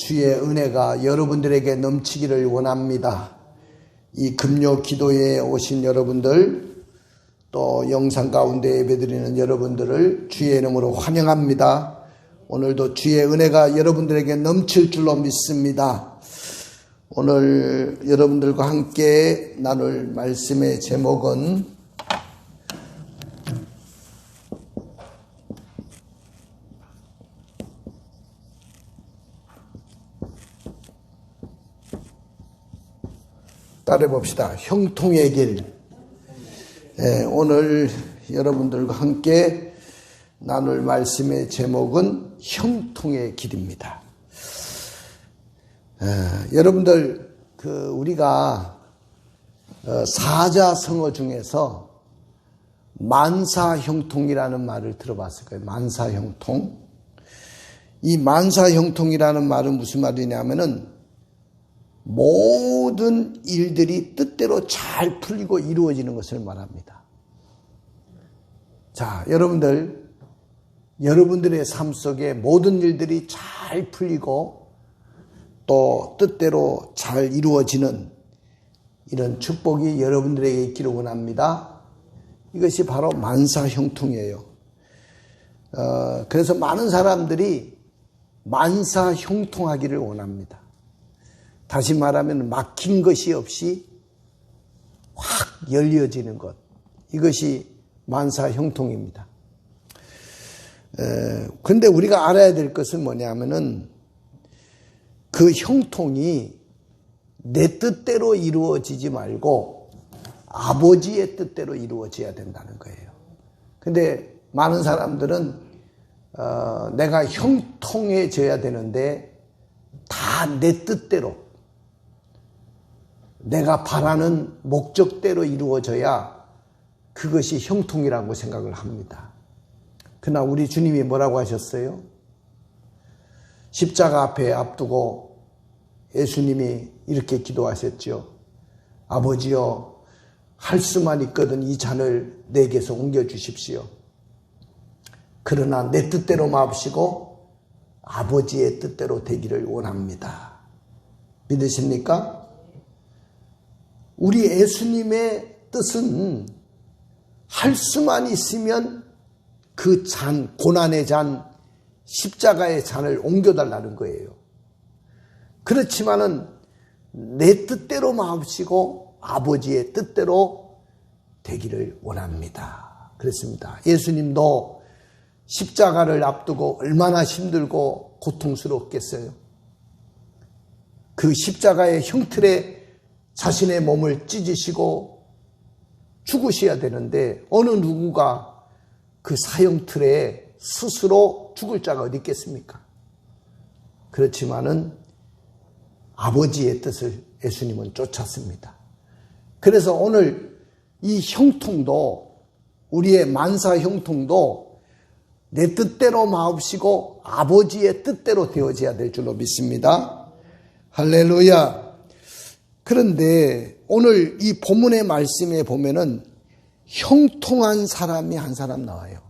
주의 은혜가 여러분들에게 넘치기를 원합니다. 이 금요 기도에 오신 여러분들, 또 영상 가운데 예배드리는 여러분들을 주의 이름으로 환영합니다. 오늘도 주의 은혜가 여러분들에게 넘칠 줄로 믿습니다. 오늘 여러분들과 함께 나눌 말씀의 제목은 따라해봅시다. 형통의 길. 오늘 여러분들과 함께 나눌 말씀의 제목은 형통의 길입니다. 여러분들, 우리가 사자성어 중에서 만사형통이라는 말을 들어봤을 거예요. 만사형통. 이 만사형통이라는 말은 무슨 말이냐면은 모든 일들이 뜻대로 잘 풀리고 이루어지는 것을 말합니다. 자, 여러분들의 삶 속에 모든 일들이 잘 풀리고 또 뜻대로 잘 이루어지는 이런 축복이 여러분들에게 있기를 원합니다. 이것이 바로 만사형통이에요. 그래서 많은 사람들이 만사형통하기를 원합니다. 다시 말하면 막힌 것이 없이 확 열려지는 것. 이것이 만사형통입니다. 근데 우리가 알아야 될 것은 뭐냐면은 그 형통이 내 뜻대로 이루어지지 말고 아버지의 뜻대로 이루어져야 된다는 거예요. 근데 많은 사람들은 내가 형통해져야 되는데 다 내 뜻대로 내가 바라는 목적대로 이루어져야 그것이 형통이라고 생각을 합니다. 그러나 우리 주님이 뭐라고 하셨어요? 십자가 앞에 앞두고 예수님이 이렇게 기도하셨죠. 아버지여, 할 수만 있거든 이 잔을 내게서 옮겨주십시오. 그러나 내 뜻대로 마옵시고 아버지의 뜻대로 되기를 원합니다. 믿으십니까? 우리 예수님의 뜻은 할 수만 있으면 그 잔, 고난의 잔, 십자가의 잔을 옮겨달라는 거예요. 그렇지만은 내 뜻대로 마옵시고 아버지의 뜻대로 되기를 원합니다. 그렇습니다. 예수님도 십자가를 앞두고 얼마나 힘들고 고통스럽겠어요. 그 십자가의 형틀에 자신의 몸을 찢으시고 죽으셔야 되는데 어느 누구가 그 사형틀에 스스로 죽을 자가 어디 있겠습니까? 그렇지만은 아버지의 뜻을 예수님은 쫓았습니다. 그래서 오늘 이 형통도, 우리의 만사 형통도 내 뜻대로 마옵시고 아버지의 뜻대로 되어져야 될 줄로 믿습니다. 할렐루야. 그런데 오늘 이 본문의 말씀에 보면은 형통한 사람이 한 사람 나와요.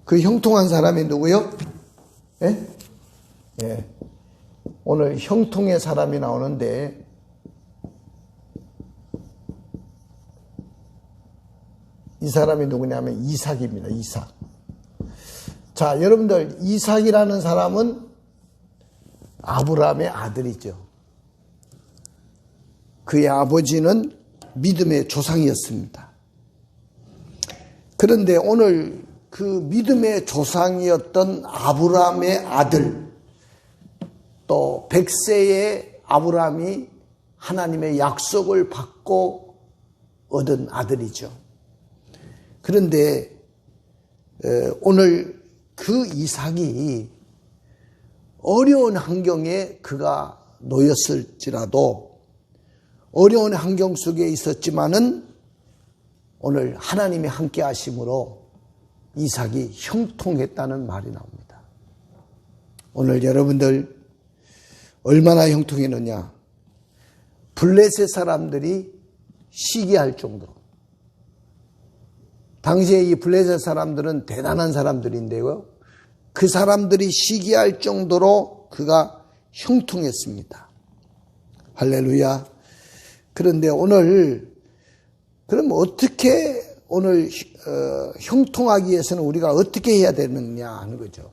그 형통한 사람이 누구요? 예? 예. 오늘 형통의 사람이 나오는데 이 사람이 누구냐면 이삭입니다. 이삭. 자, 여러분들, 이삭이라는 사람은 아브라함의 아들이죠. 그의 아버지는 믿음의 조상이었습니다. 그런데 오늘 그 믿음의 조상이었던 아브라함의 아들, 또 100세의 아브라함이 하나님의 약속을 받고 얻은 아들이죠. 그런데 오늘 그 이삭이 어려운 환경에 그가 놓였을지라도 어려운 환경 속에 있었지만은 오늘 하나님이 함께 하심으로 이삭이 형통했다는 말이 나옵니다. 오늘 여러분들 얼마나 형통했느냐? 블레셋 사람들이 시기할 정도로. 당시에 이 블레셋 사람들은 대단한 사람들인데요. 그 사람들이 시기할 정도로 그가 형통했습니다. 할렐루야. 그런데 오늘 그럼 어떻게 오늘 형통하기 위해서는 우리가 어떻게 해야 되느냐 하는 거죠.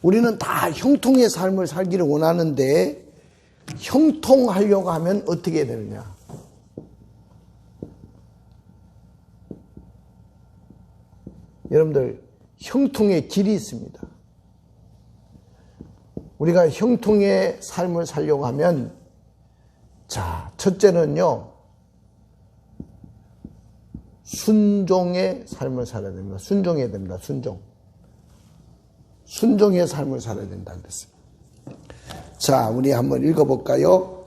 우리는 다 형통의 삶을 살기를 원하는데 형통하려고 하면 어떻게 해야 되느냐. 여러분들 형통의 길이 있습니다. 우리가 형통의 삶을 살려고 하면 자, 첫째는요. 순종의 삶을 살아야 됩니다. 순종해야 됩니다. 순종의 삶을 살아야 된다 그랬습니다. 자, 우리 한번 읽어볼까요?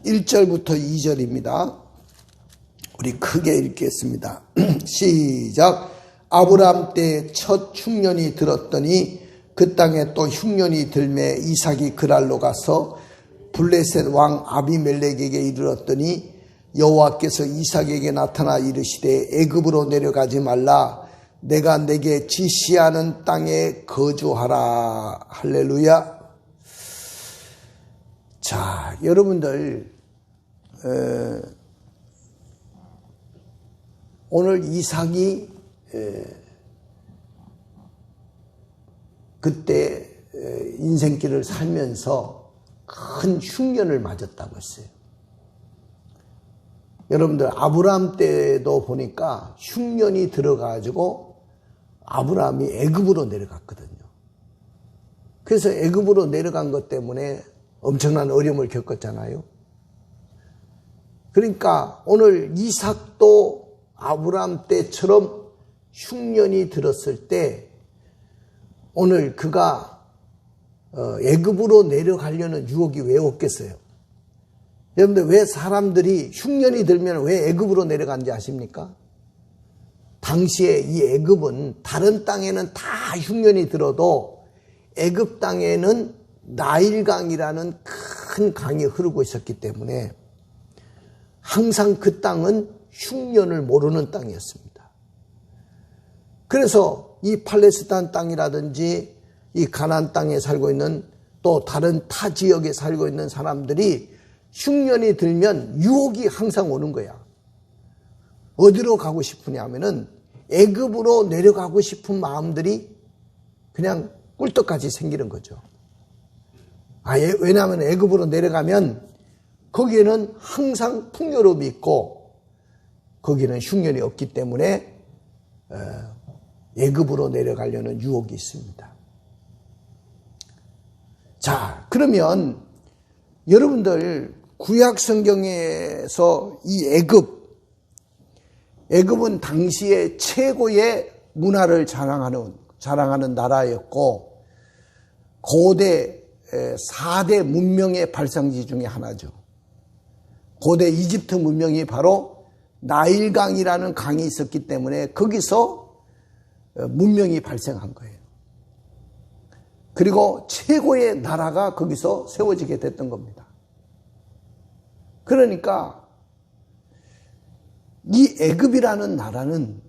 1절부터 2절입니다. 우리 크게 읽겠습니다. 시작. 아브라함 때 첫 흉년이 들었더니 그 땅에 또 흉년이 들매 이삭이 그랄로 가서 블레셋 왕 아비멜렉에게 이르렀더니 여호와께서 이삭에게 나타나 이르시되 애굽으로 내려가지 말라. 내가 내게 지시하는 땅에 거주하라. 할렐루야. 자, 여러분들 오늘 이삭이 그때 인생길을 살면서 큰 흉년을 맞았다고 했어요. 여러분들 아브라함 때도 보니까 흉년이 들어가지고 아브라함이 애굽으로 내려갔거든요. 그래서 애굽으로 내려간 것 때문에 엄청난 어려움을 겪었잖아요. 그러니까 오늘 이삭도 아브라함 때처럼 흉년이 들었을 때 오늘 그가 애굽으로 내려가려는 유혹이 왜 없겠어요? 여러분들 왜 사람들이 흉년이 들면 왜 애굽으로 내려간지 아십니까? 당시에 이 애굽은 다른 땅에는 다 흉년이 들어도 애굽 땅에는 나일강이라는 큰 강이 흐르고 있었기 때문에 항상 그 땅은 흉년을 모르는 땅이었습니다. 그래서 이 팔레스타인 땅이라든지 이 가나안 땅에 살고 있는 또 다른 타 지역에 살고 있는 사람들이 흉년이 들면 유혹이 항상 오는 거야. 어디로 가고 싶으냐 하면은 애굽으로 내려가고 싶은 마음들이 그냥 꿀떡같이 생기는 거죠. 왜냐하면 애굽으로 내려가면 거기에는 항상 풍요로움이 있고 거기는 흉년이 없기 때문에 애굽으로 내려가려는 유혹이 있습니다. 자, 그러면 여러분들 구약 성경에서 이 애굽은 당시에 최고의 문화를 자랑하는 나라였고 고대 4대 문명의 발상지 중에 하나죠. 고대 이집트 문명이 바로 나일강이라는 강이 있었기 때문에 거기서 문명이 발생한 거예요. 그리고 최고의 나라가 거기서 세워지게 됐던 겁니다. 그러니까 이 애굽이라는 나라는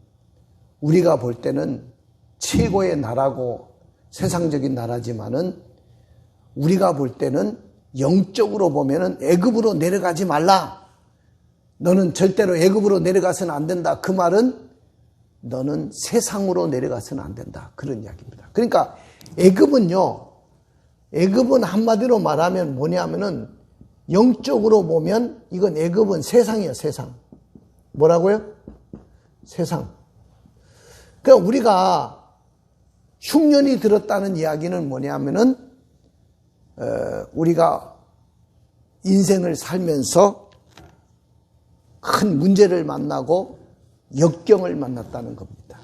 우리가 볼 때는 최고의 나라고 세상적인 나라지만은 우리가 볼 때는 영적으로 보면은 애굽으로 내려가지 말라. 너는 절대로 애굽으로 내려가서는 안 된다. 그 말은 너는 세상으로 내려가서는 안 된다. 그런 이야기입니다. 그러니까 애굽은 한마디로 말하면 뭐냐면은 영적으로 보면 이건 애굽은 세상이에요. 세상. 뭐라고요? 세상. 그러니까 우리가 흉년이 들었다는 이야기는 뭐냐면은 우리가 인생을 살면서 큰 문제를 만나고 역경을 만났다는 겁니다.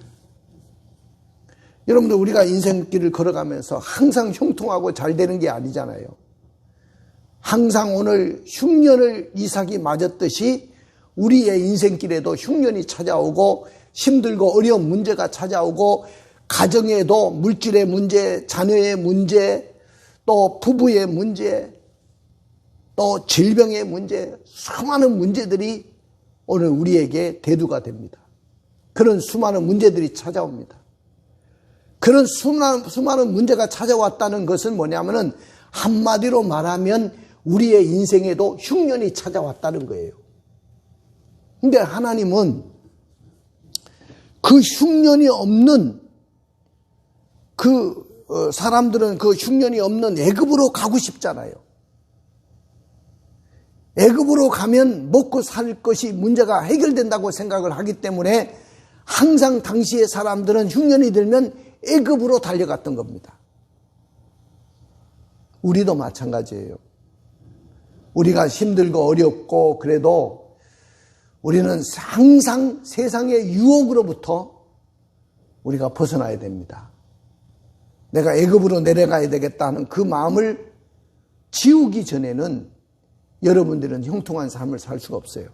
여러분들 우리가 인생길을 걸어가면서 항상 형통하고 잘 되는 게 아니잖아요. 항상 오늘 흉년을 이삭이 맞았듯이 우리의 인생길에도 흉년이 찾아오고 힘들고 어려운 문제가 찾아오고 가정에도 물질의 문제, 자녀의 문제, 또 부부의 문제, 또 질병의 문제, 수많은 문제들이 오늘 우리에게 대두가 됩니다. 그런 수많은 문제들이 찾아옵니다. 그런 수많은 문제가 찾아왔다는 것은 뭐냐면은 한마디로 말하면 우리의 인생에도 흉년이 찾아왔다는 거예요. 근데 하나님은 그 흉년이 없는 사람들은 그 흉년이 없는 애굽으로 가고 싶잖아요. 애굽으로 가면 먹고 살 것이 문제가 해결된다고 생각을 하기 때문에 항상 당시의 사람들은 흉년이 들면 애굽으로 달려갔던 겁니다. 우리도 마찬가지예요. 우리가 힘들고 어렵고 그래도 우리는 항상 세상의 유혹으로부터 우리가 벗어나야 됩니다. 내가 애굽으로 내려가야 되겠다는 그 마음을 지우기 전에는 여러분들은 형통한 삶을 살 수가 없어요.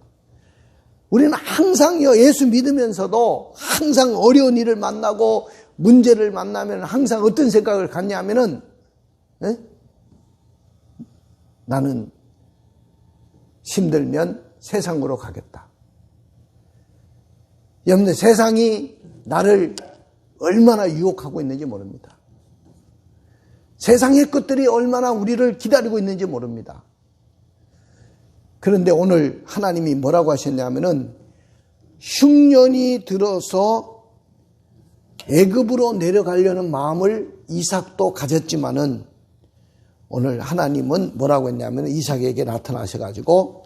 우리는 항상 예수 믿으면서도 항상 어려운 일을 만나고 문제를 만나면 항상 어떤 생각을 갖냐면은 나는 힘들면 세상으로 가겠다. 여러분들 세상이 나를 얼마나 유혹하고 있는지 모릅니다. 세상의 것들이 얼마나 우리를 기다리고 있는지 모릅니다. 그런데 오늘 하나님이 뭐라고 하셨냐면은 흉년이 들어서 애굽으로 내려가려는 마음을 이삭도 가졌지만은 오늘 하나님은 뭐라고 했냐면 이삭에게 나타나셔가지고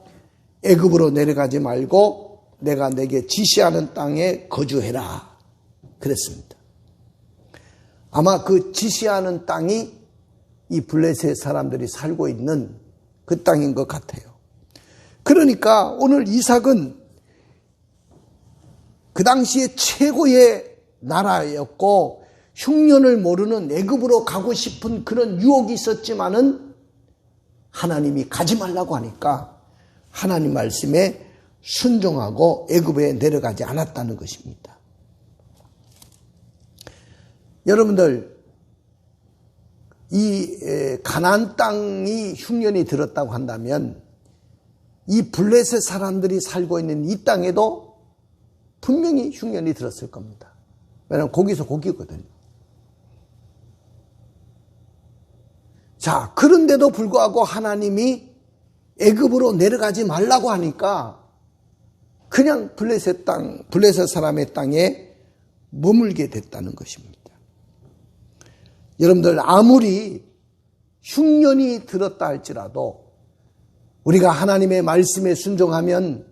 애굽으로 내려가지 말고 내가 내게 지시하는 땅에 거주해라 그랬습니다. 아마 그 지시하는 땅이 이 블레셋 사람들이 살고 있는 그 땅인 것 같아요. 그러니까 오늘 이삭은 그 당시에 최고의 나라였고 흉년을 모르는 애굽으로 가고 싶은 그런 유혹이 있었지만은 하나님이 가지 말라고 하니까 하나님 말씀에 순종하고 애굽에 내려가지 않았다는 것입니다. 여러분들 이 가나안 땅이 흉년이 들었다고 한다면 이 블레셋 사람들이 살고 있는 이 땅에도 분명히 흉년이 들었을 겁니다. 왜냐하면 고기서 고기거든요. 자, 그런데도 불구하고 하나님이 애굽으로 내려가지 말라고 하니까 그냥 블레셋 사람의 땅에 머물게 됐다는 것입니다. 여러분들 아무리 흉년이 들었다 할지라도 우리가 하나님의 말씀에 순종하면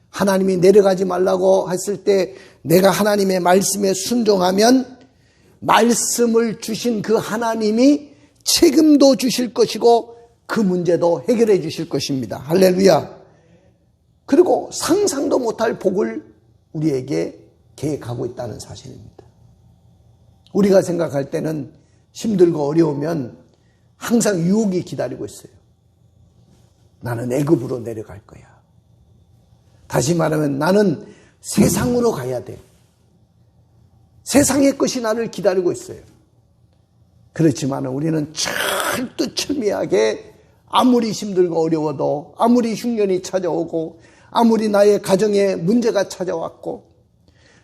하나님이 내려가지 말라고 했을 때 내가 하나님의 말씀에 순종하면 말씀을 주신 그 하나님이 책임도 주실 것이고 그 문제도 해결해 주실 것입니다. 할렐루야. 그리고 상상도 못할 복을 우리에게 계획하고 있다는 사실입니다. 우리가 생각할 때는 힘들고 어려우면 항상 유혹이 기다리고 있어요. 나는 애굽으로 내려갈 거야. 다시 말하면 나는 세상으로 가야 돼. 세상의 것이 나를 기다리고 있어요. 그렇지만 우리는 철두철미하게 아무리 힘들고 어려워도 아무리 흉년이 찾아오고 아무리 나의 가정에 문제가 찾아왔고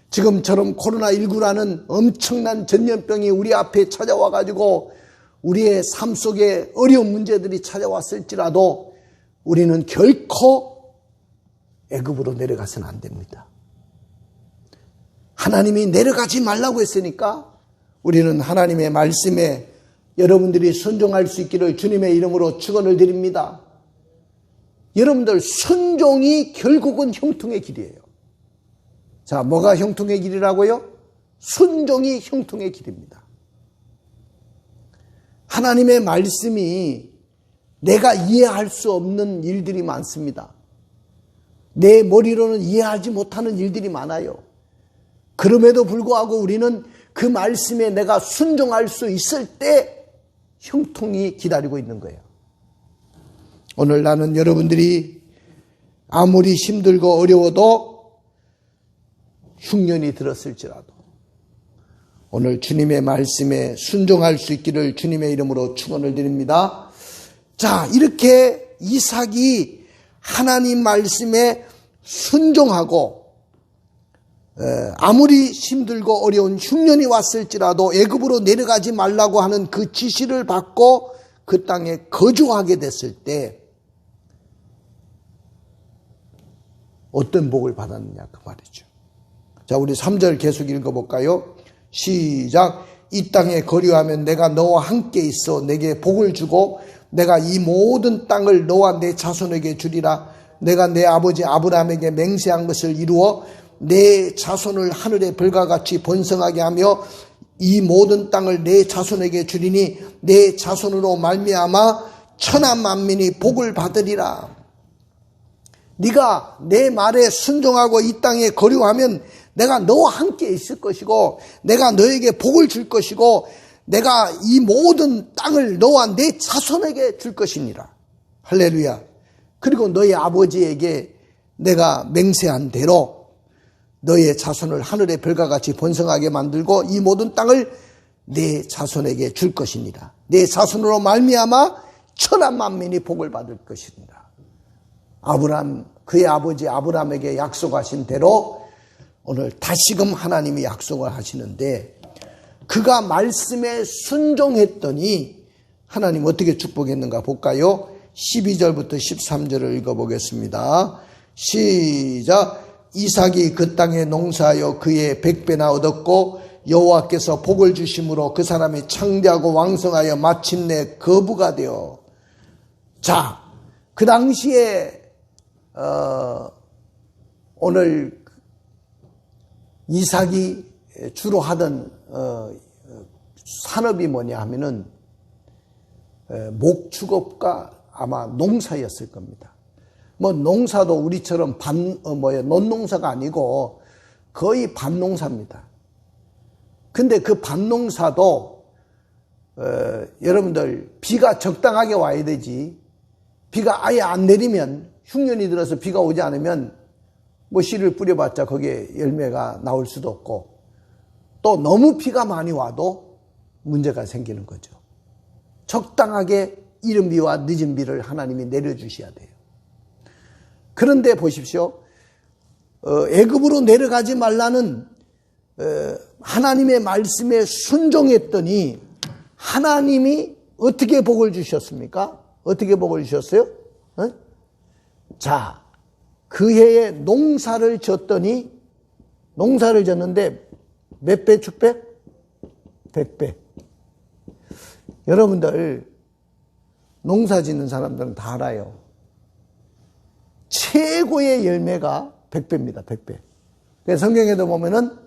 지금처럼 코로나19라는 엄청난 전염병이 우리 앞에 찾아와가지고 우리의 삶 속에 어려운 문제들이 찾아왔을지라도 우리는 결코 애굽으로 내려가서는 안 됩니다. 하나님이 내려가지 말라고 했으니까 우리는 하나님의 말씀에 여러분들이 순종할 수 있기를 주님의 이름으로 축원을 드립니다. 여러분들 순종이 결국은 형통의 길이에요. 자, 뭐가 형통의 길이라고요? 순종이 형통의 길입니다. 하나님의 말씀이 내가 이해할 수 없는 일들이 많습니다. 내 머리로는 이해하지 못하는 일들이 많아요. 그럼에도 불구하고 우리는 그 말씀에 내가 순종할 수 있을 때 형통이 기다리고 있는 거예요. 오늘 나는 여러분들이 아무리 힘들고 어려워도 흉년이 들었을지라도 오늘 주님의 말씀에 순종할 수 있기를 주님의 이름으로 축원을 드립니다. 자, 이렇게 이삭이 하나님 말씀에 순종하고 아무리 힘들고 어려운 흉년이 왔을지라도 애굽으로 내려가지 말라고 하는 그 지시를 받고 그 땅에 거주하게 됐을 때 어떤 복을 받았느냐 그 말이죠. 자, 우리 3절 계속 읽어볼까요? 시작. 이 땅에 거류하면 내가 너와 함께 있어 내게 복을 주고 내가 이 모든 땅을 너와 내 자손에게 주리라. 내가 내 아버지 아브라함에게 맹세한 것을 이루어 내 자손을 하늘의 별과 같이 번성하게 하며 이 모든 땅을 내 자손에게 주리니 내 자손으로 말미암아 천하 만민이 복을 받으리라. 네가 내 말에 순종하고 이 땅에 거류하면 내가 너와 함께 있을 것이고 내가 너에게 복을 줄 것이고 내가 이 모든 땅을 너와 내 자손에게 줄 것이니라. 할렐루야. 그리고 너의 아버지에게 내가 맹세한 대로 너의 자손을 하늘의 별과 같이 번성하게 만들고 이 모든 땅을 내 자손에게 줄 것이니라. 내 자손으로 말미암아 천하 만민이 복을 받을 것이니라. 아브라함, 그의 아버지 아브라함에게 약속하신 대로 오늘 다시금 하나님이 약속을 하시는데 그가 말씀에 순종했더니 하나님 어떻게 축복했는가 볼까요? 12절부터 13절을 읽어보겠습니다. 시작. 이삭이 그 땅에 농사하여 그의 100배나 얻었고 여호와께서 복을 주심으로 그 사람이 창대하고 왕성하여 마침내 거부가 되어. 자, 그 당시에 오늘 이삭이 주로 하던 산업이 뭐냐 하면은 목축업과 아마 농사였을 겁니다. 뭐 농사도 우리처럼 논농사가 아니고 거의 반농사입니다. 근데 그 반농사도 여러분들 비가 적당하게 와야 되지, 비가 아예 안 내리면 흉년이 들어서 비가 오지 않으면 뭐 씨를 뿌려봤자 거기에 열매가 나올 수도 없고 또 너무 비가 많이 와도 문제가 생기는 거죠. 적당하게 이른 비와 늦은 비를 하나님이 내려주셔야 돼요. 그런데 보십시오. 애굽으로 내려가지 말라는 하나님의 말씀에 순종했더니 하나님이 어떻게 복을 주셨습니까? 어떻게 복을 주셨어요? 자, 그 해에 농사를 졌더니 농사를 졌는데 몇 배 축배? 100배. 여러분들 농사 짓는 사람들은 다 알아요. 최고의 열매가 100배입니다. 100배. 그래서 성경에도 보면은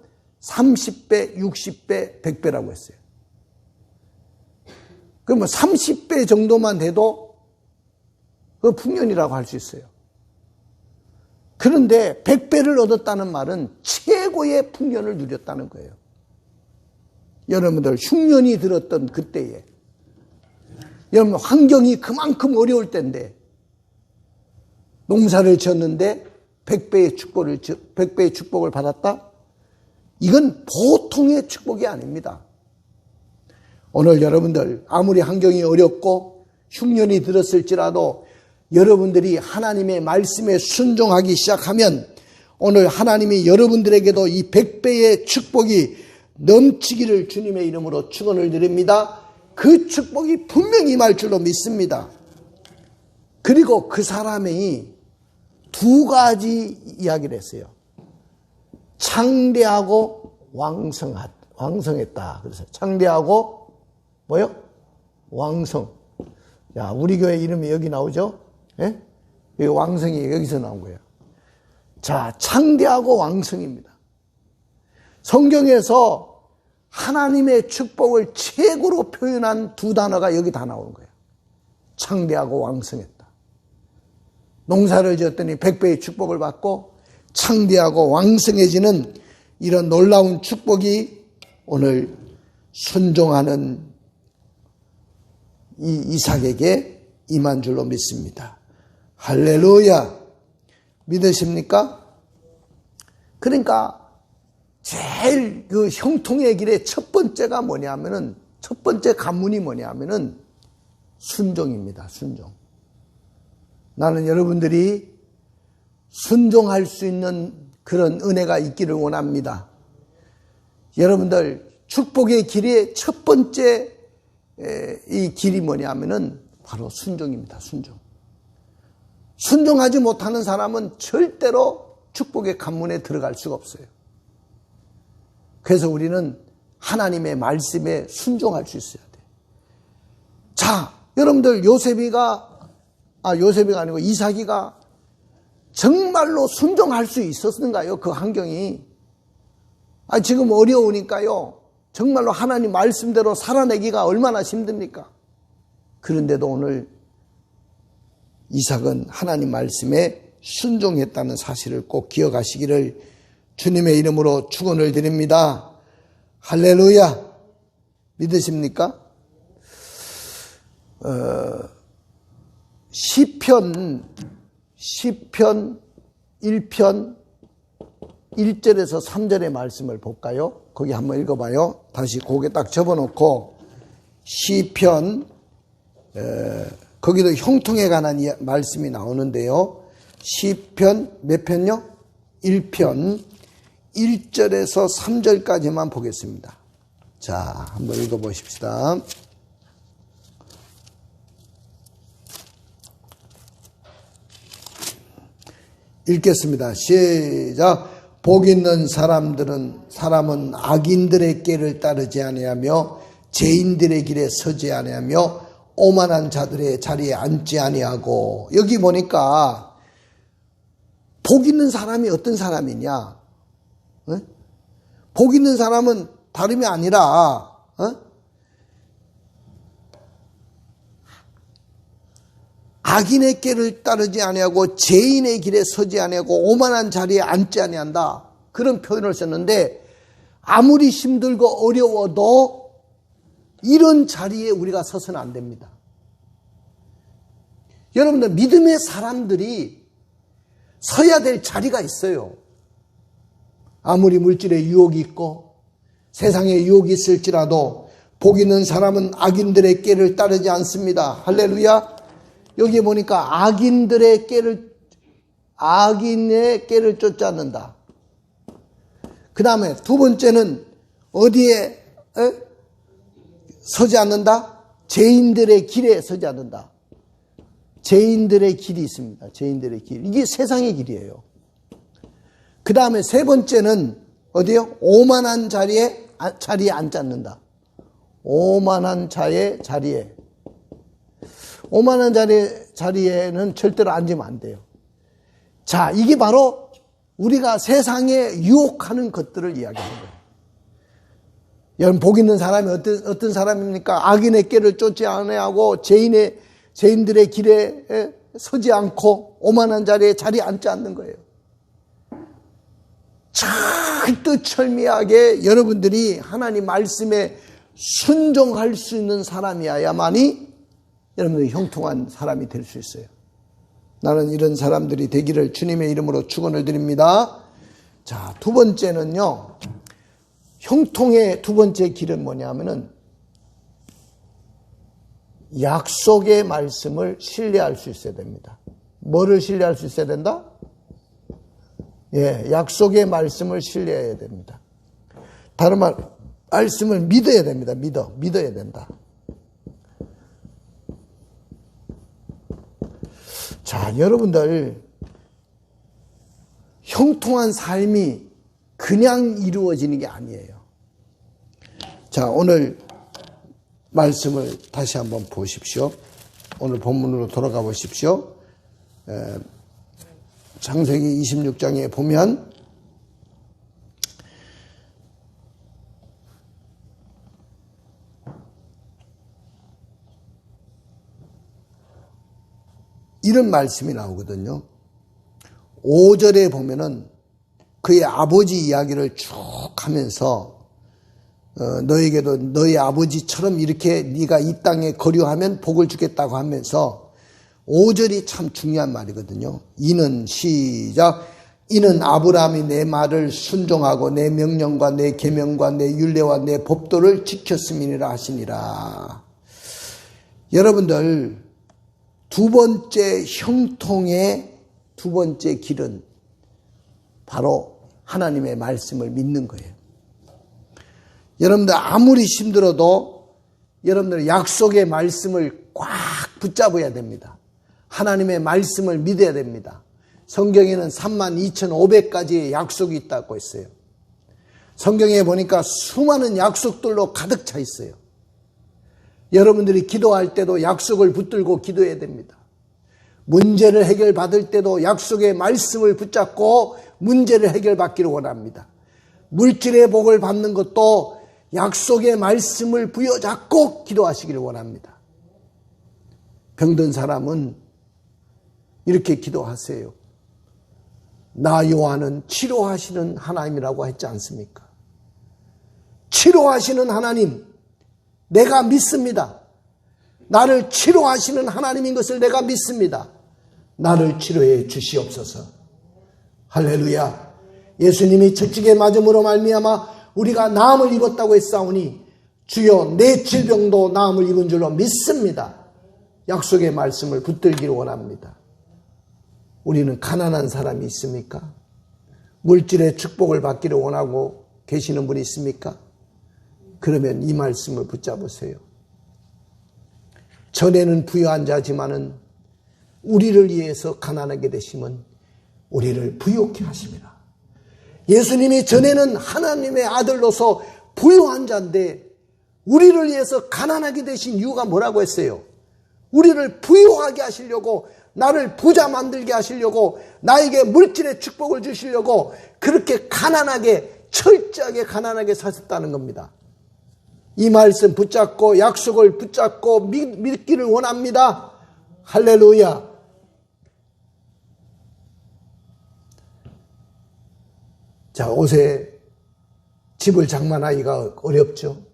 30배, 60배, 100배라고 했어요. 그러면 30배 정도만 돼도 그 풍년이라고 할 수 있어요. 그런데 100배를 얻었다는 말은 최고의 풍년을 누렸다는 거예요. 여러분들 흉년이 들었던 그때에 여러분 환경이 그만큼 어려울 때인데 농사를 지었는데 100배의 축복을 받았다? 이건 보통의 축복이 아닙니다. 오늘 여러분들 아무리 환경이 어렵고 흉년이 들었을지라도 여러분들이 하나님의 말씀에 순종하기 시작하면 오늘 하나님이 여러분들에게도 이 100배의 축복이 넘치기를 주님의 이름으로 축원을 드립니다. 그 축복이 분명히 임할 줄로 믿습니다. 그리고 그 사람이 두 가지 이야기를 했어요. 창대하고 왕성했다. 그래서 창대하고 뭐요? 왕성. 야, 우리 교회 이름이 여기 나오죠? 예? 이 왕성이 여기서 나온 거예요. 자, 창대하고 왕성입니다. 성경에서 하나님의 축복을 최고로 표현한 두 단어가 여기 다 나오는 거예요. 창대하고 왕성했다. 농사를 지었더니 100배의 축복을 받고 창대하고 왕성해지는 이런 놀라운 축복이 오늘 순종하는 이 이삭에게 임한 줄로 믿습니다. 할렐루야. 믿으십니까? 그러니까 제일 그 형통의 길의 첫 번째가 뭐냐면은, 첫 번째 관문이 뭐냐면은 순종입니다. 순종. 나는 여러분들이 순종할 수 있는 그런 은혜가 있기를 원합니다. 여러분들 축복의 길의 첫 번째 이 길이 뭐냐면은 바로 순종입니다. 순종. 순종하지 못하는 사람은 절대로 축복의 관문에 들어갈 수가 없어요. 그래서 우리는 하나님의 말씀에 순종할 수 있어야 돼요. 자, 여러분들 요셉이가 아니고 이삭이가 정말로 순종할 수 있었는가요? 그 환경이. 지금 어려우니까요. 정말로 하나님 말씀대로 살아내기가 얼마나 힘듭니까? 그런데도 오늘 이삭은 하나님 말씀에 순종했다는 사실을 꼭 기억하시기를 주님의 이름으로 축원을 드립니다. 할렐루야. 믿으십니까? 시편 1편 1절에서 3절의 말씀을 볼까요? 거기 한번 읽어봐요. 다시 고개 딱 접어놓고 시편 거기도 형통에 관한 말씀이 나오는데요. 시편 몇 편요? 1편 1절에서 3절까지만 보겠습니다. 자, 한번 읽어보십시다. 읽겠습니다. 시작. 복 있는 사람은 악인들의 길을 따르지 아니하며 죄인들의 길에 서지 아니하며 오만한 자들의 자리에 앉지 아니하고. 여기 보니까 복 있는 사람이 어떤 사람이냐? 복 있는 사람은 다름이 아니라 악인의 길을 따르지 아니하고 죄인의 길에 서지 아니하고 오만한 자리에 앉지 아니한다. 그런 표현을 썼는데 아무리 힘들고 어려워도 이런 자리에 우리가 서서는 안 됩니다. 여러분들 믿음의 사람들이 서야 될 자리가 있어요. 아무리 물질의 유혹이 있고 세상에 유혹이 있을지라도 복 있는 사람은 악인들의 길을 따르지 않습니다. 할렐루야. 여기 보니까 악인의 길을 쫓지 않는다. 그 다음에 두 번째는 어디에 서지 않는다? 죄인들의 길에 서지 않는다. 죄인들의 길이 있습니다. 죄인들의 길. 이게 세상의 길이에요. 그 다음에 세 번째는 어디요? 오만한 자리에 앉지 않는다. 오만한 자의 자리에. 오만한 자리에는 절대로 앉으면 안 돼요. 자, 이게 바로 우리가 세상에 유혹하는 것들을 이야기하는 거예요. 여러분, 복 있는 사람이 어떤 사람입니까? 악인의 길을 쫓지 아니하고 죄인들의 길에 서지 않고 오만한 자리에 앉지 않는 거예요. 철두철미하게 여러분들이 하나님 말씀에 순종할 수 있는 사람이어야만이 여러분들이 형통한 사람이 될 수 있어요. 나는 이런 사람들이 되기를 주님의 이름으로 축원을 드립니다. 자, 두 번째는요. 형통의 두 번째 길은 뭐냐면은 약속의 말씀을 신뢰할 수 있어야 됩니다. 뭐를 신뢰할 수 있어야 된다? 약속의 말씀을 신뢰해야 됩니다. 다른 말, 말씀을 믿어야 됩니다. 믿어야 된다. 자, 여러분들, 형통한 삶이 그냥 이루어지는 게 아니에요. 자, 오늘 말씀을 다시 한번 보십시오. 오늘 본문으로 돌아가 보십시오. 창세기 26장에 보면 이런 말씀이 나오거든요. 5절에 보면은 그의 아버지 이야기를 쭉 하면서 너에게도 너희 아버지처럼 이렇게 네가 이 땅에 거류하면 복을 주겠다고 하면서 5절이 참 중요한 말이거든요. 이는 시작. 이는 아브라함이 내 말을 순종하고 내 명령과 내 계명과 내 율례와 내 법도를 지켰음이니라 하시니라. 여러분들, 두 번째 형통의 두 번째 길은 바로 하나님의 말씀을 믿는 거예요. 여러분들 아무리 힘들어도 여러분들 약속의 말씀을 꽉 붙잡아야 됩니다. 하나님의 말씀을 믿어야 됩니다. 성경에는 32,500가지의 약속이 있다고 했어요. 성경에 보니까 수많은 약속들로 가득 차 있어요. 여러분들이 기도할 때도 약속을 붙들고 기도해야 됩니다. 문제를 해결받을 때도 약속의 말씀을 붙잡고 문제를 해결받기를 원합니다. 물질의 복을 받는 것도 약속의 말씀을 부여잡고 기도하시기를 원합니다. 병든 사람은 이렇게 기도하세요. 나 요한은 치료하시는 하나님이라고 했지 않습니까? 치료하시는 하나님, 내가 믿습니다. 나를 치료하시는 하나님인 것을 내가 믿습니다. 나를 치료해 주시옵소서. 할렐루야. 예수님이 채찍에 맞음으로 말미암아 우리가 나음을 입었다고 했사오니 주여 내 질병도 나음을 입은 줄로 믿습니다. 약속의 말씀을 붙들기를 원합니다. 우리는 가난한 사람이 있습니까? 물질의 축복을 받기를 원하고 계시는 분이 있습니까? 그러면 이 말씀을 붙잡으세요. 전에는 부유한 자지만은 우리를 위해서 가난하게 되시면 우리를 부유케 하십니다. 예수님이 전에는 하나님의 아들로서 부유한 자인데 우리를 위해서 가난하게 되신 이유가 뭐라고 했어요? 우리를 부유하게 하시려고, 나를 부자 만들게 하시려고, 나에게 물질의 축복을 주시려고 그렇게 가난하게, 철저하게 가난하게 사셨다는 겁니다. 이 말씀 붙잡고 약속을 붙잡고 믿기를 원합니다. 할렐루야. 자, 옷에 집을 장만하기가 어렵죠.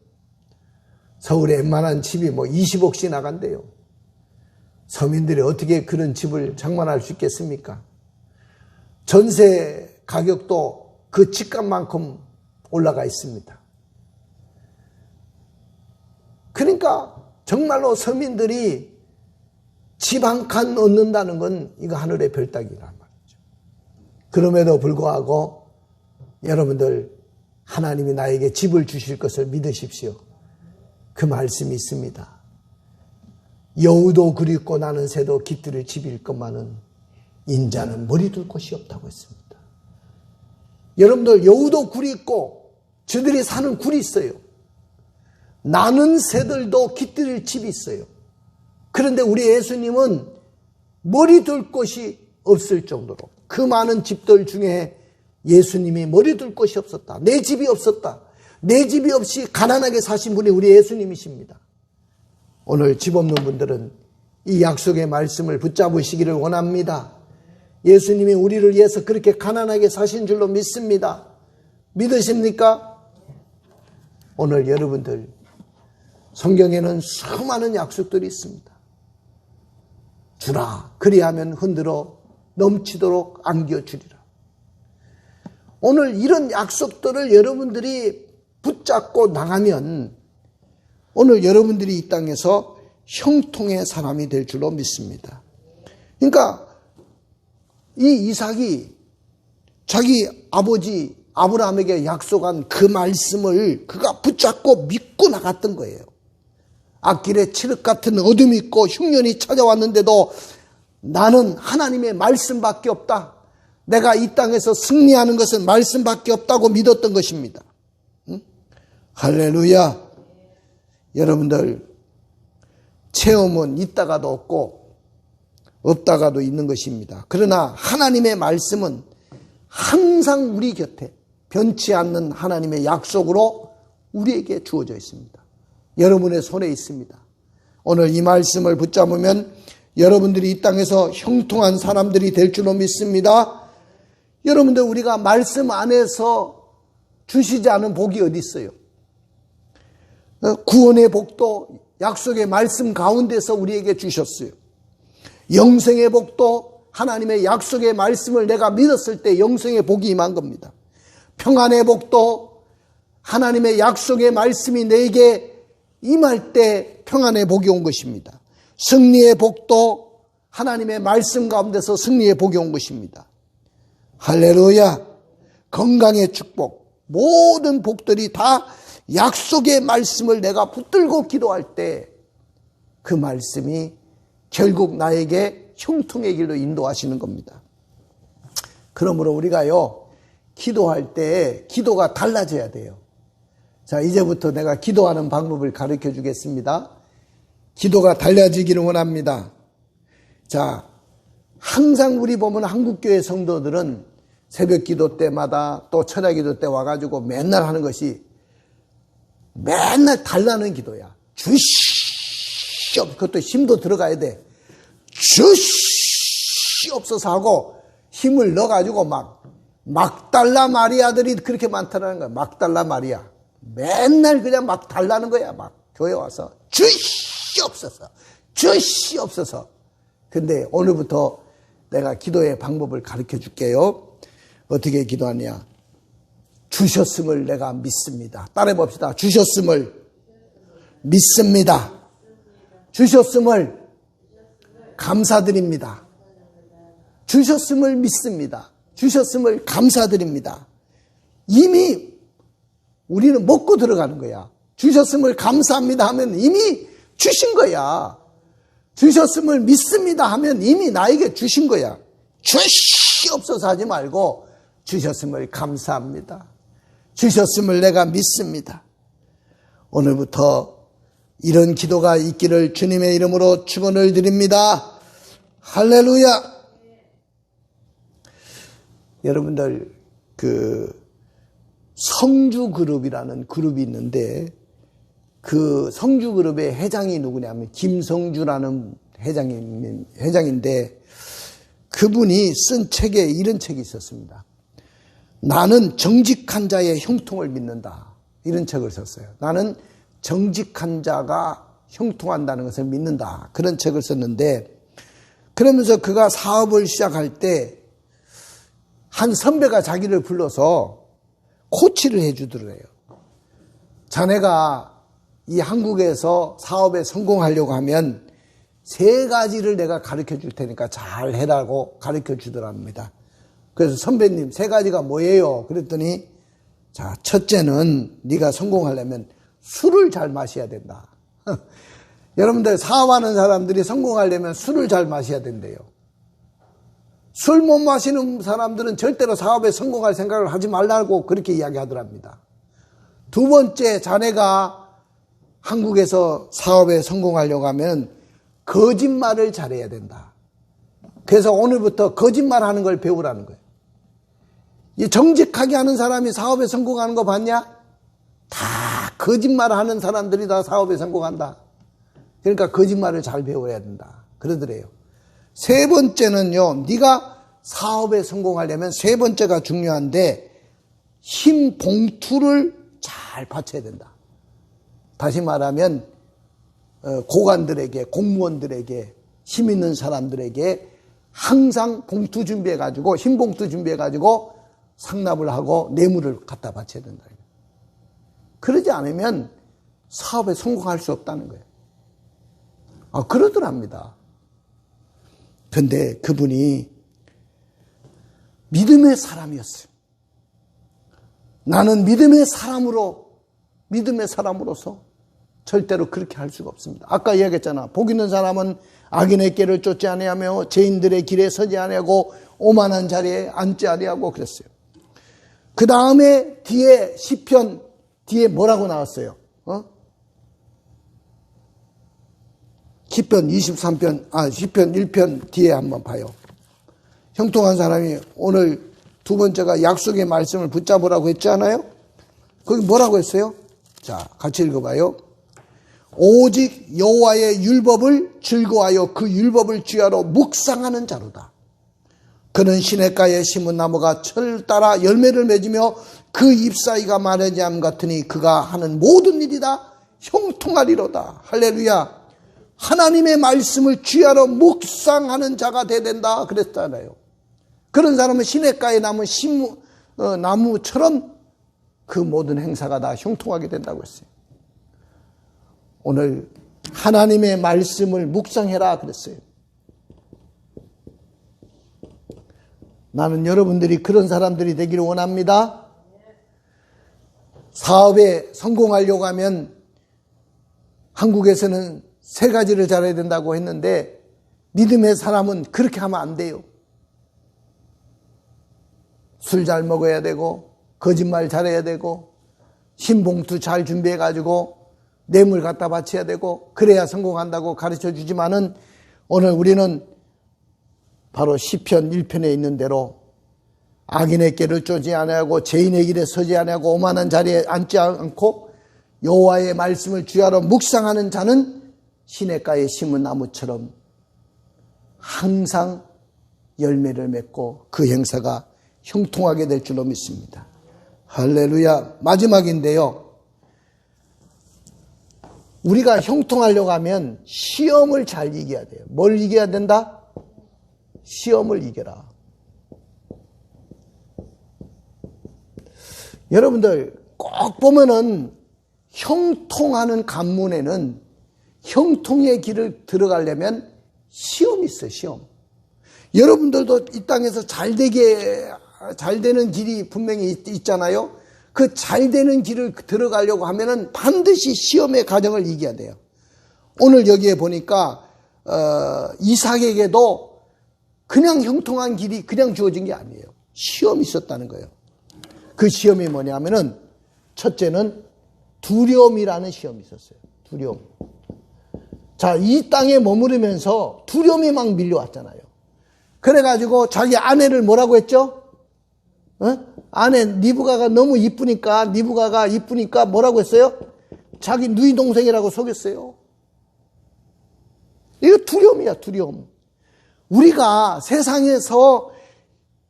서울에 웬만한 집이 20억씩 나간대요. 서민들이 어떻게 그런 집을 장만할 수 있겠습니까? 전세 가격도 그 집값만큼 올라가 있습니다. 그러니까 정말로 서민들이 집 한 칸 얻는다는 건 이거 하늘의 별 따기란 말이죠. 그럼에도 불구하고 여러분들, 하나님이 나에게 집을 주실 것을 믿으십시오. 그 말씀이 있습니다. 여우도 그립고 나는 새도 깃들을 집일 것만은 인자는 머리 둘 곳이 없다고 했습니다. 여러분들, 여우도 굴이 있고 저들이 사는 굴이 있어요. 나는 새들도 깃들일 집이 있어요. 그런데 우리 예수님은 머리 둘 곳이 없을 정도로 그 많은 집들 중에 예수님이 머리 둘 곳이 없었다. 내 집이 없었다. 내 집이 없이 가난하게 사신 분이 우리 예수님이십니다. 오늘 집 없는 분들은 이 약속의 말씀을 붙잡으시기를 원합니다. 예수님이 우리를 위해서 그렇게 가난하게 사신 줄로 믿습니다. 믿으십니까? 오늘 여러분들, 성경에는 수많은 약속들이 있습니다. 주라, 그리하면 흔들어 넘치도록 안겨주리라. 오늘 이런 약속들을 여러분들이 붙잡고 나가면 오늘 여러분들이 이 땅에서 형통의 사람이 될 줄로 믿습니다. 그러니까 이 이삭이 자기 아버지 아브라함에게 약속한 그 말씀을 그가 붙잡고 믿고 나갔던 거예요. 앞길에 칠흑 같은 어둠이 있고 흉년이 찾아왔는데도 나는 하나님의 말씀밖에 없다. 내가 이 땅에서 승리하는 것은 말씀밖에 없다고 믿었던 것입니다. 응? 할렐루야. 여러분들, 체험은 있다가도 없고 없다가도 있는 것입니다. 그러나 하나님의 말씀은 항상 우리 곁에 변치 않는 하나님의 약속으로 우리에게 주어져 있습니다. 여러분의 손에 있습니다. 오늘 이 말씀을 붙잡으면 여러분들이 이 땅에서 형통한 사람들이 될 줄로 믿습니다. 여러분들, 우리가 말씀 안에서 주시지 않은 복이 어디 있어요? 구원의 복도 약속의 말씀 가운데서 우리에게 주셨어요. 영생의 복도 하나님의 약속의 말씀을 내가 믿었을 때 영생의 복이 임한 겁니다. 평안의 복도 하나님의 약속의 말씀이 내게 임할 때 평안의 복이 온 것입니다. 승리의 복도 하나님의 말씀 가운데서 승리의 복이 온 것입니다. 할렐루야. 건강의 축복, 모든 복들이 다 약속의 말씀을 내가 붙들고 기도할 때 그 말씀이 결국 나에게 형통의 길로 인도하시는 겁니다. 그러므로 우리가요, 기도할 때 기도가 달라져야 돼요. 자, 이제부터 내가 기도하는 방법을 가르쳐 주겠습니다. 기도가 달라지기를 원합니다. 자, 항상 우리 보면 한국교회 성도들은 새벽 기도 때마다 또 철야 기도 때 와가지고 맨날 하는 것이 맨날 달라는 기도야. 그것도 힘도 들어가야 돼. 주시옵소서 하고 힘을 넣어가지고 막달라 마리아들이 그렇게 많다는 거야. 막달라 마리아. 맨날 그냥 막 달라는 거야. 막 교회 와서 주시옵소서. 주시옵소서. 근데 오늘부터 내가 기도의 방법을 가르쳐 줄게요. 어떻게 기도하냐. 주셨음을 내가 믿습니다. 따라해 봅시다. 주셨음을 믿습니다. 주셨음을 감사드립니다. 주셨음을 믿습니다. 주셨음을 감사드립니다. 이미 우리는 먹고 들어가는 거야. 주셨음을 감사합니다 하면 이미 주신 거야. 주셨음을 믿습니다 하면 이미 나에게 주신 거야. 주시옵소서 하지 말고 주셨음을 감사합니다. 주셨음을 내가 믿습니다. 오늘부터 이런 기도가 있기를 주님의 이름으로 축원을 드립니다. 할렐루야. 여러분들 성주그룹이라는 그룹이 있는데 그 성주그룹의 회장이 누구냐면 김성주라는 회장인데 그분이 쓴 책에 이런 책이 있었습니다. 나는 정직한 자의 형통을 믿는다. 이런 책을 썼어요. 나는 정직한 자가 형통한다는 것을 믿는다. 그런 책을 썼는데 그러면서 그가 사업을 시작할 때 한 선배가 자기를 불러서 코치를 해주더래요. 자네가 이 한국에서 사업에 성공하려고 하면 3가지를 내가 가르쳐 줄 테니까 잘 해라고 가르쳐 주더랍니다. 그래서 선배님 3가지가 뭐예요? 그랬더니 자, 첫째는 네가 성공하려면 술을 잘 마셔야 된다. 여러분들 사업하는 사람들이 성공하려면 술을 잘 마셔야 된대요. 술 못 마시는 사람들은 절대로 사업에 성공할 생각을 하지 말라고 그렇게 이야기하더랍니다. 2번째, 자네가 한국에서 사업에 성공하려고 하면 거짓말을 잘해야 된다. 그래서 오늘부터 거짓말하는 걸 배우라는 거예요. 이 정직하게 하는 사람이 사업에 성공하는 거 봤냐? 다 거짓말하는 사람들이 다 사업에 성공한다. 그러니까 거짓말을 잘 배워야 된다. 그러더래요. 3번째는요, 네가 사업에 성공하려면 3번째가 중요한데 힘 봉투를 잘 받쳐야 된다. 다시 말하면 고관들에게, 공무원들에게, 힘 있는 사람들에게 항상 봉투 준비해가지고, 흰 봉투 준비해가지고 상납을 하고 뇌물을 갖다 바쳐야 된다. 그러지 않으면 사업에 성공할 수 없다는 거예요. 그러더랍니다. 근데 그분이 믿음의 사람이었어요. 나는 믿음의 사람으로서 절대로 그렇게 할 수가 없습니다. 아까 이야기했잖아. 복 있는 사람은 악인의 길을 쫓지 아니하며 죄인들의 길에 서지 아니하고 오만한 자리에 앉지 아니하고 그랬어요. 그 다음에 뒤에 시편 뒤에 뭐라고 나왔어요? 시편 23편, 시편 1편 뒤에 한번 봐요. 형통한 사람이 오늘 2번째가 약속의 말씀을 붙잡으라고 했지 않아요? 거기 뭐라고 했어요? 자, 같이 읽어봐요. 오직 여호와의 율법을 즐거워하여 그 율법을 주야로 묵상하는 자로다. 그는 시냇가에 심은 나무가 철 따라 열매를 맺으며 그 잎사이가 마르지 않음 같으니 그가 하는 모든 일이 다 형통하리로다. 할렐루야. 하나님의 말씀을 주야로 묵상하는 자가 돼야 된다 그랬잖아요. 그런 사람은 시냇가에 남은 나무처럼 그 모든 행사가 다 형통하게 된다고 했어요. 오늘 하나님의 말씀을 묵상해라 그랬어요. 나는 여러분들이 그런 사람들이 되기를 원합니다. 사업에 성공하려고 하면 한국에서는 3가지를 잘해야 된다고 했는데 믿음의 사람은 그렇게 하면 안 돼요. 술 잘 먹어야 되고 거짓말 잘해야 되고 신봉투 잘 준비해 가지고 뇌물 갖다 바쳐야 되고 그래야 성공한다고 가르쳐 주지만은 오늘 우리는 바로 시편 1편에 있는 대로 악인의 길을 쫓지 아니하고 죄인의 길에 서지 아니하고 오만한 자리에 앉지 않고 여호와의 말씀을 주야로 묵상하는 자는 시냇가에 심은 나무처럼 항상 열매를 맺고 그 행사가 형통하게 될 줄로 믿습니다. 할렐루야. 마지막인데요. 우리가 형통하려고 하면 시험을 잘 이겨야 돼요. 뭘 이겨야 된다? 시험을 이겨라. 여러분들 꼭 보면은 형통하는 관문에는 형통의 길을 들어가려면 시험이 있어요. 시험. 여러분들도 이 땅에서 잘 되는 길이 분명히 있잖아요. 그 잘 되는 길을 들어가려고 하면은 반드시 시험의 과정을 이겨야 돼요. 오늘 여기에 보니까 이삭에게도 그냥 형통한 길이 그냥 주어진 게 아니에요. 시험이 있었다는 거예요. 그 시험이 뭐냐면은 첫째는 두려움이라는 시험이 있었어요. 두려움. 자, 이 땅에 머무르면서 두려움이 막 밀려왔잖아요. 그래가지고 자기 아내를 뭐라고 했죠? 아내 리브가가 너무 이쁘니까 뭐라고 했어요? 자기 누이 동생이라고 속였어요. 이거 두려움이야, 두려움. 우리가 세상에서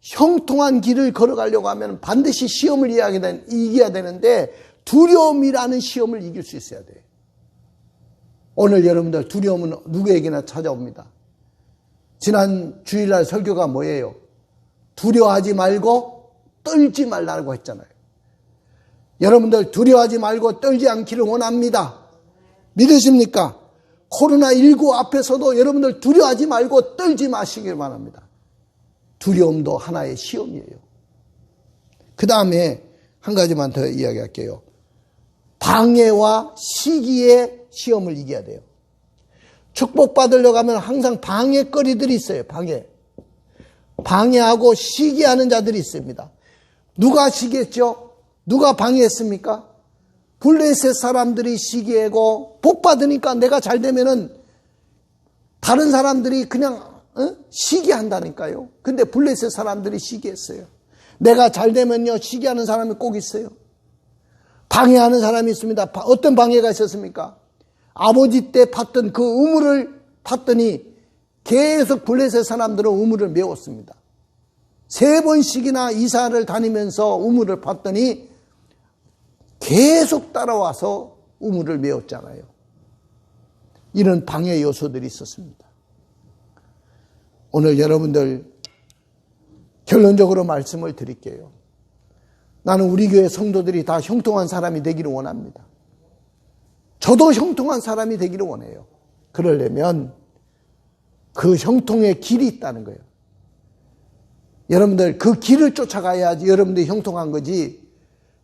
형통한 길을 걸어가려고 하면 반드시 시험을 이겨야 되는데 두려움이라는 시험을 이길 수 있어야 돼요. 오늘 여러분들 두려움은 누구에게나 찾아옵니다. 지난 주일날 설교가 뭐예요? 두려워하지 말고 떨지 말라고 했잖아요. 여러분들 두려워하지 말고 떨지 않기를 원합니다. 믿으십니까? 코로나19 앞에서도 여러분들 두려워하지 말고 떨지 마시길 바랍니다. 두려움도 하나의 시험이에요. 그 다음에 한 가지만 더 이야기할게요. 방해와 시기의 시험을 이겨야 돼요. 축복받으려고 하면 항상 방해거리들이 있어요. 방해하고 시기하는 자들이 있습니다. 누가 시기했죠? 누가 방해했습니까? 블레셋 사람들이 시기하고 복 받으니까 내가 잘 되면은 다른 사람들이 그냥 시기한다니까요. 근데 블레셋 사람들이 시기했어요. 내가 잘 되면요 시기하는 사람이 꼭 있어요. 방해하는 사람이 있습니다. 어떤 방해가 있었습니까? 아버지 때 팠던 그 우물을 팠더니 계속 블레셋 사람들은 우물을 메웠습니다. 3번씩이나 이사를 다니면서 우물을 팠더니 계속 따라와서 우물을 메웠잖아요. 이런 방해 요소들이 있었습니다. 오늘 여러분들 결론적으로 말씀을 드릴게요. 나는 우리 교회 성도들이 다 형통한 사람이 되기를 원합니다. 저도 형통한 사람이 되기를 원해요. 그러려면 그 형통의 길이 있다는 거예요. 여러분들 그 길을 쫓아가야지 여러분들이 형통한 거지.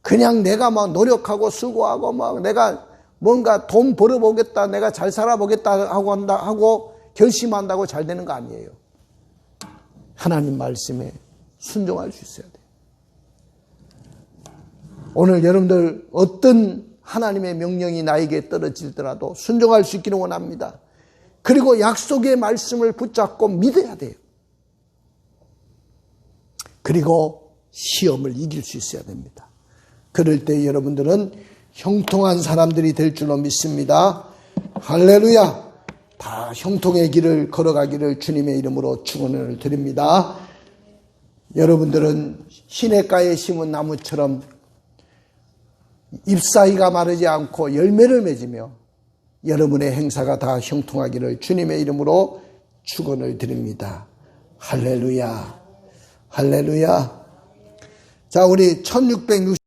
그냥 내가 막 노력하고 수고하고 막 내가 뭔가 돈 벌어보겠다, 내가 잘 살아보겠다 하고 결심한다고 잘 되는 거 아니에요. 하나님 말씀에 순종할 수 있어야 돼요. 오늘 여러분들 어떤 하나님의 명령이 나에게 떨어지더라도 순종할 수 있기를 원합니다. 그리고 약속의 말씀을 붙잡고 믿어야 돼요. 그리고 시험을 이길 수 있어야 됩니다. 그럴 때 여러분들은 형통한 사람들이 될 줄로 믿습니다. 할렐루야. 다 형통의 길을 걸어가기를 주님의 이름으로 축원을 드립니다. 여러분들은 시냇가에 심은 나무처럼 잎사귀가 마르지 않고 열매를 맺으며 여러분의 행사가 다 형통하기를 주님의 이름으로 축원을 드립니다. 할렐루야. 할렐루야. 자, 우리 1660